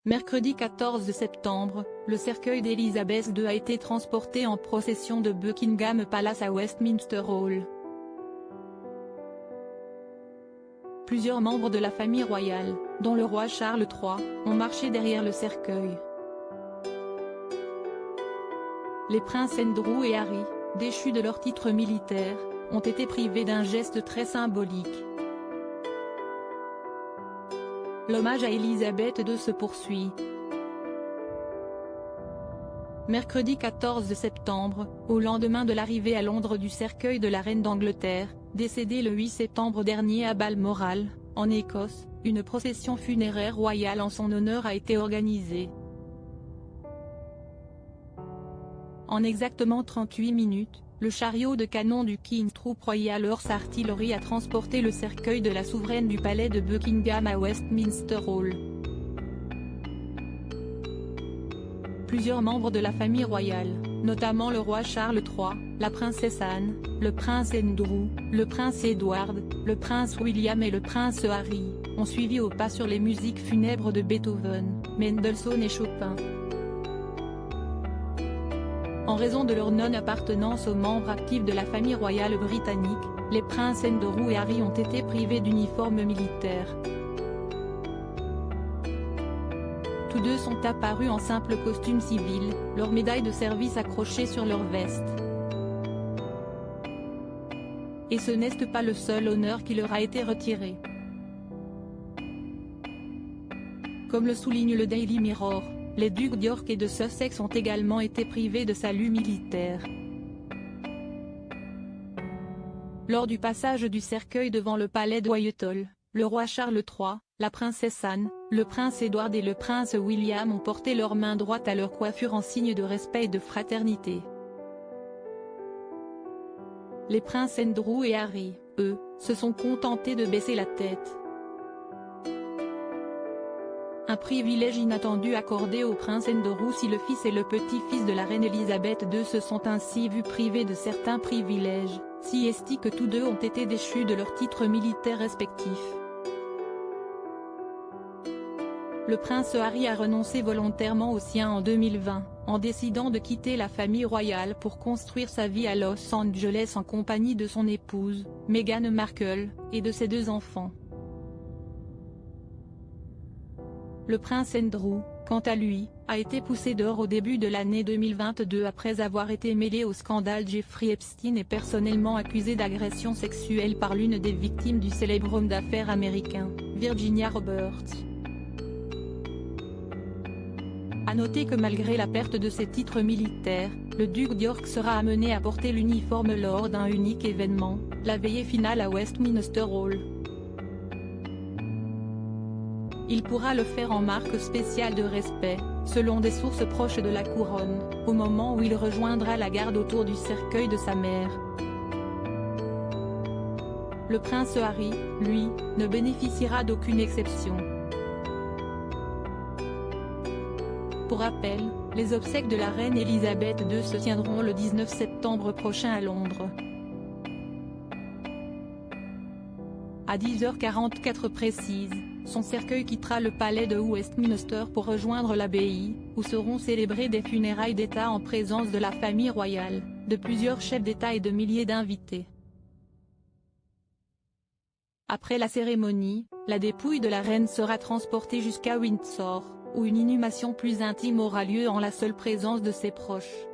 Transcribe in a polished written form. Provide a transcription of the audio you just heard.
Mercredi 14 septembre, le cercueil d'Élisabeth II a été transporté en procession de Buckingham Palace à Westminster Hall. Plusieurs membres de la famille royale, dont le roi Charles III, ont marché derrière le cercueil. Les princes Andrew et Harry, déchus de leur titre militaire, ont été privés d'un geste très symbolique. L'hommage à Élisabeth II se poursuit. Mercredi 14 septembre, au lendemain de l'arrivée à Londres du cercueil de la reine d'Angleterre, décédée le 8 septembre dernier à Balmoral, en Écosse, une procession funéraire royale en son honneur a été organisée. En exactement 38 minutes, le chariot de canon du King's Troop Royal Horse Artillery a transporté le cercueil de la souveraine du palais de Buckingham à Westminster Hall. Plusieurs membres de la famille royale, notamment le roi Charles III, la princesse Anne, le prince Andrew, le prince Edward, le prince William et le prince Harry, ont suivi au pas sur les musiques funèbres de Beethoven, Mendelssohn et Chopin. En raison de leur non-appartenance aux membres actifs de la famille royale britannique, les princes Andrew et Harry ont été privés d'uniforme militaire. Tous deux sont apparus en simple costume civil, leur médaille de service accrochée sur leur veste. Et ce n'est pas le seul honneur qui leur a été retiré. Comme le souligne le Daily Mirror, les ducs d'York et de Sussex ont également été privés de salut militaire. Lors du passage du cercueil devant le palais de Whitehall, le roi Charles III, la princesse Anne, le prince Edward et le prince William ont porté leur main droite à leur coiffure en signe de respect et de fraternité. Les princes Andrew et Harry, eux, se sont contentés de baisser la tête. Un privilège inattendu accordé au prince Andrew si le fils et le petit-fils de la reine Élisabeth II se sont ainsi vus privés de certains privilèges, si esti que tous deux ont été déchus de leurs titres militaires respectifs. Le prince Harry a renoncé volontairement aux siens en 2020, en décidant de quitter la famille royale pour construire sa vie à Los Angeles en compagnie de son épouse, Meghan Markle, et de ses deux enfants. Le prince Andrew, quant à lui, a été poussé dehors au début de l'année 2022 après avoir été mêlé au scandale Jeffrey Epstein et personnellement accusé d'agression sexuelle par l'une des victimes du célèbre homme d'affaires américain, Virginia Roberts. A noter que malgré la perte de ses titres militaires, le duc d'York sera amené à porter l'uniforme lors d'un unique événement, la veillée finale à Westminster Hall. Il pourra le faire en marque spéciale de respect, selon des sources proches de la couronne, au moment où il rejoindra la garde autour du cercueil de sa mère. Le prince Harry, lui, ne bénéficiera d'aucune exception. Pour rappel, les obsèques de la reine Élisabeth II se tiendront le 19 septembre prochain à Londres. À 10h44 précise, son cercueil quittera le palais de Westminster pour rejoindre l'abbaye, où seront célébrées des funérailles d'État en présence de la famille royale, de plusieurs chefs d'État et de milliers d'invités. Après la cérémonie, la dépouille de la reine sera transportée jusqu'à Windsor, où une inhumation plus intime aura lieu en la seule présence de ses proches.